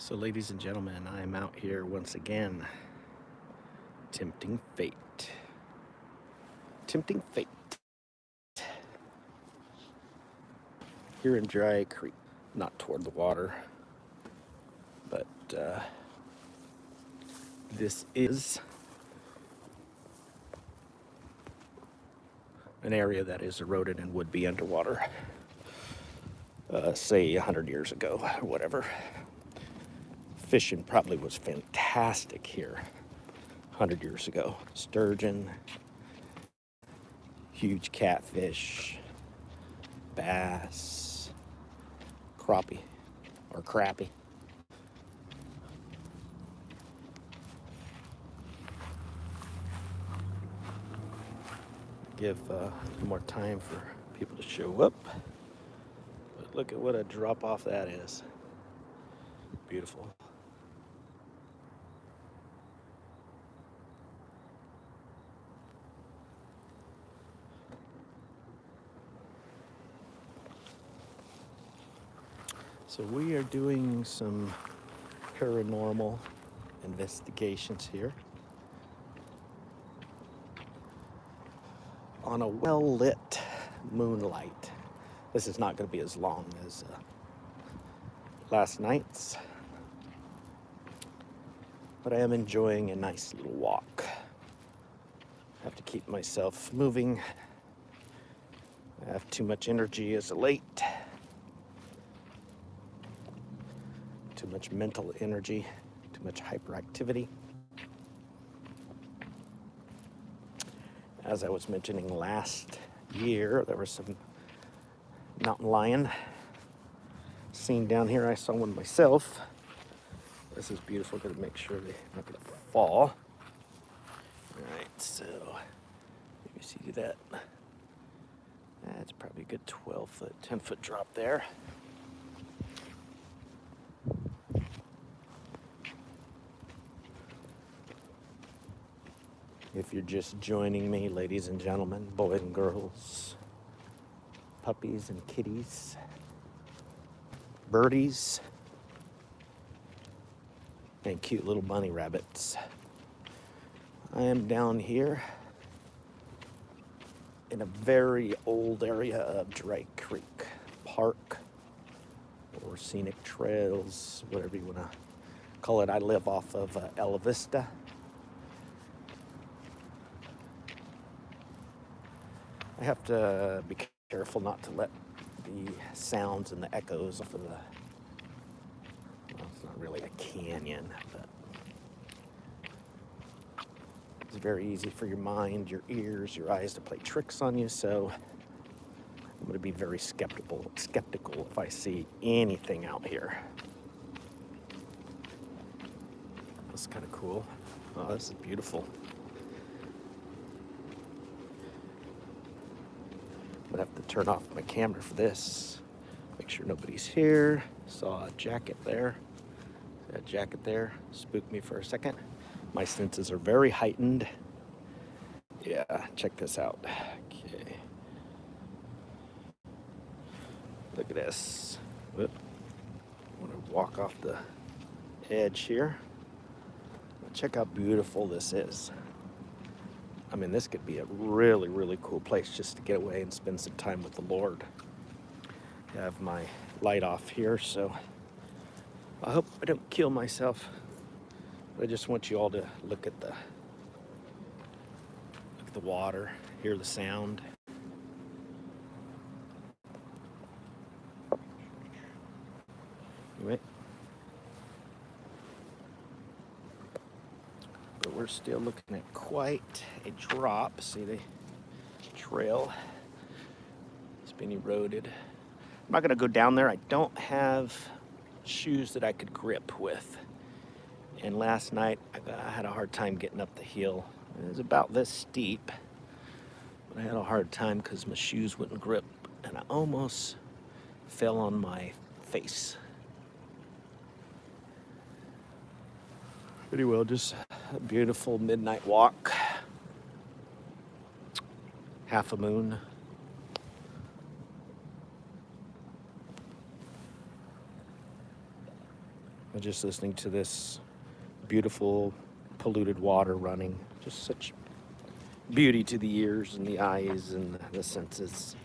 So, ladies and gentlemen, I'm out here once again, tempting fate. Tempting fate. Here in Dry Creek, not toward the water, but this is an area that is eroded and would be underwater, say 100 years ago or whatever. Fishing probably was fantastic here 100 years ago. Sturgeon, huge catfish, bass, crappie or crappie. Give more time for people to show up. But look at what a drop off that is. Beautiful. So we are doing some paranormal investigations here on a well-lit moonlight. This is not going to be as long as last night's, but I am enjoying a nice little walk. I have to keep myself moving. I have too much energy as of late. Too much mental energy, too much hyperactivity. As I was mentioning last year, there was some mountain lion seen down here. I saw one myself. This is beautiful. Got to make sure they're not going to fall. All right, so let me see that. That's probably a good 12-foot, 10-foot drop there. If you're just joining me, ladies and gentlemen, boys and girls, puppies and kitties, birdies, and cute little bunny rabbits, I am down here in a very old area of Dry Creek Park or scenic trails, whatever you want to call it. I live off of Ella Vista. I have to be careful not to let the sounds and the echoes of well, it's not really a canyon, but it's very easy for your mind, your ears, your eyes to play tricks on you, so I'm going to be very skeptical if I see anything out here. That's kind of cool. Oh, this is beautiful. I'm gonna have to turn off my camera for this. Make sure nobody's here. Saw a jacket there. That jacket there spooked me for a second. My senses are very heightened. Yeah, check this out. Okay. Look at this. Whoop. I want to walk off the edge here. Check how beautiful this is. I mean, this could be a really, really cool place just to get away and spend some time with the Lord. I have my light off here, so I hope I don't kill myself. But I just want you all to look at the water, hear the sound. Anyway. But we're still looking at quite a drop. See the trail has been eroded. I'm not gonna go down there. I don't have shoes that I could grip with. And last night I had a hard time getting up the hill. It was about this steep, but I had a hard time because my shoes wouldn't grip, and I almost fell on my face. Pretty well, just a beautiful midnight walk. Half a moon. I'm just listening to this beautiful polluted water running. Just such beauty to the ears and the eyes and the senses.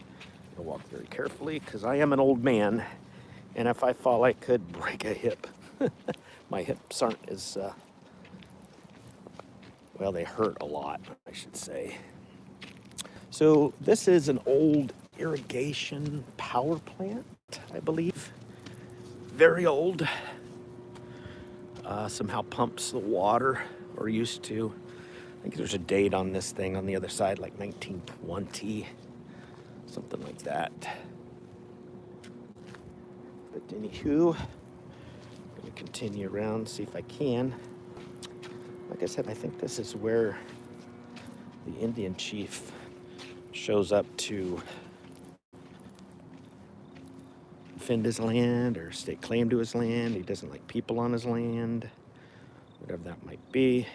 I walk very carefully because I am an old man, and if I fall, I could break a hip. My hips aren't as, well, they hurt a lot, I should say. So this is an old irrigation power plant, I believe. Very old. Somehow pumps the water, or used to. I think there's a date on this thing on the other side, like 1920, something like that. But anywho, I'm gonna continue around, see if I can. Like I said, I think this is where the Indian chief shows up to defend his land or stake claim to his land. He doesn't like people on his land, whatever that might be.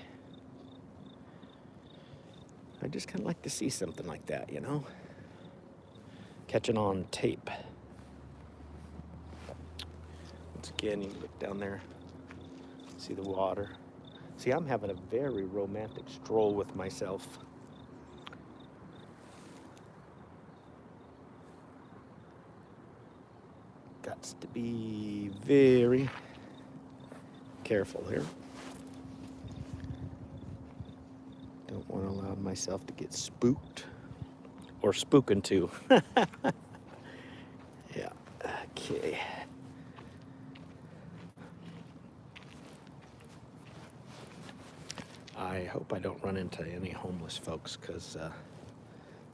I just kind of like to see something like that, you know? Catching on tape. Once again, you look down there, see the water. See, I'm having a very romantic stroll with myself. Got to be very careful here. Don't want to allow myself to get spooked or spooken to. Yeah, okay. I hope I don't run into any homeless folks because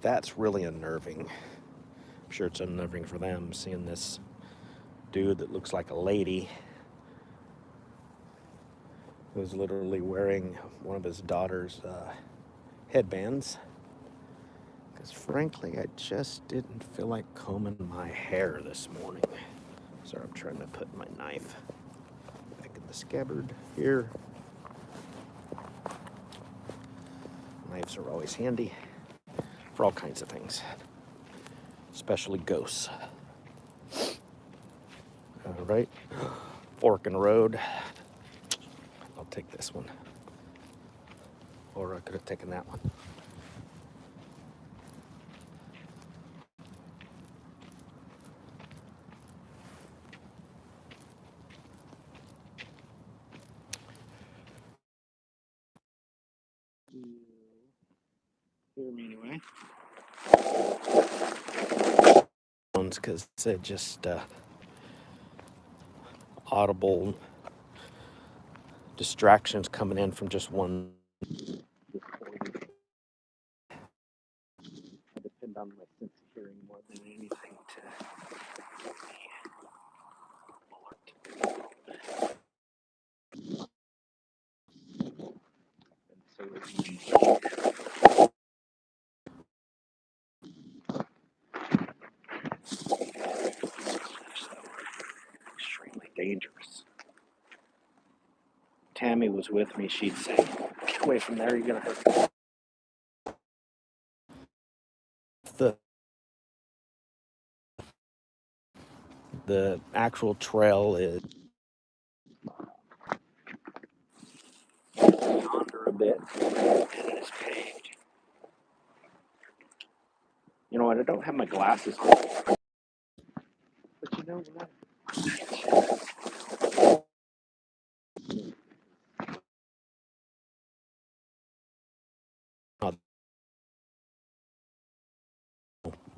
that's really unnerving. I'm sure it's unnerving for them seeing this dude that looks like a lady who's literally wearing one of his daughter's headbands. Because frankly, I just didn't feel like combing my hair this morning. Sorry, I'm trying to put my knife back in the scabbard here. Knives are always handy for all kinds of things, especially ghosts. All right, fork in the road. I'll take this one. Or I could have taken that one. Hear me anyway. Because it just audible distractions coming in from just one. I depend on my sense of hearing more than anything to so extremely dangerous. Tammy was with me, she'd say, "Get away from there, you're gonna hurt me." The actual trail is yonder a bit, and it is paved. You know what? I don't have my glasses on, but you know what?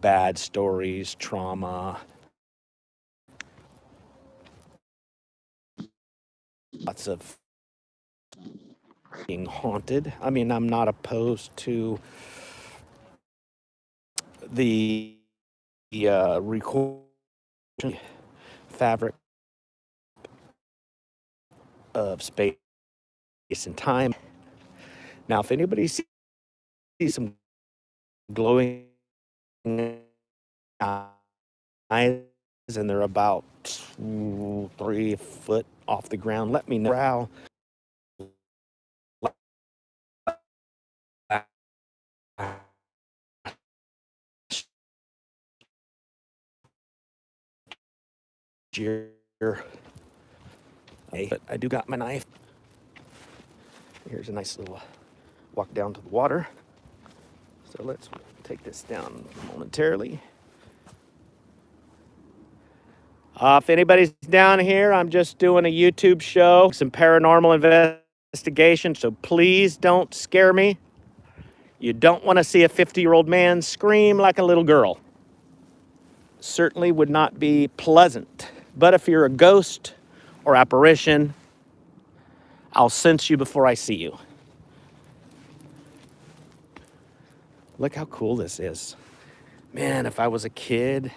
Bad stories, trauma, lots of being haunted. I mean, I'm not opposed to the recording fabric of space and time. Now, if anybody sees some glowing eyes and they're about 3 foot off the ground, let me know. Year, but I do got my knife. Here's a nice little walk down to the water. So let's take this down momentarily. If anybody's down here, I'm just doing a YouTube show, some paranormal investigation, so please don't scare me. You don't want to see a 50-year-old man scream like a little girl. Certainly would not be pleasant. But if you're a ghost or apparition, I'll sense you before I see you. Look how cool this is. Man, if I was a kid,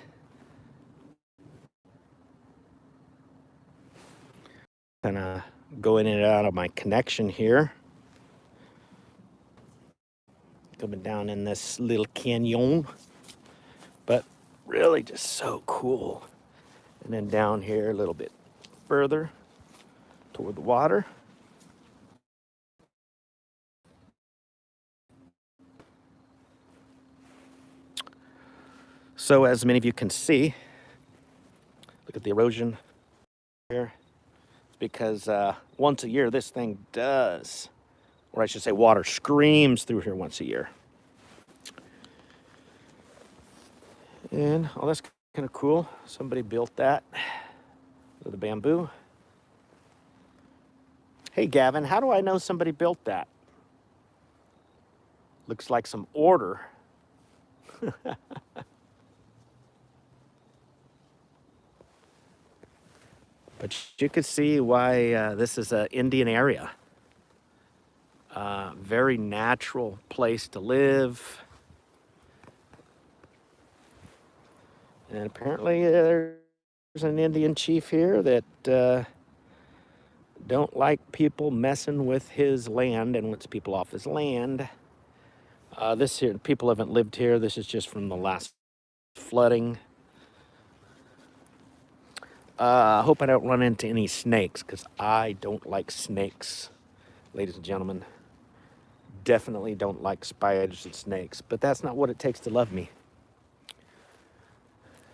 kind of going in and out of my connection here. Coming down in this little canyon, but really just so cool. And then down here a little bit further toward the water. So as many of you can see, look at the erosion here. It's because once a year this thing does, or I should say water screams through here once a year. And oh, that's kind of cool. Somebody built that with a bamboo. Hey Gavin, how do I know somebody built that? Looks like some order. But you can see why this is an Indian area. Very natural place to live. And apparently there's an Indian chief here that don't like people messing with his land and wants people off his land. This here, people haven't lived here. This is just from the last flooding. I hope I don't run into any snakes because I don't like snakes, ladies and gentlemen. Definitely don't like spiders and snakes, but that's not what it takes to love me.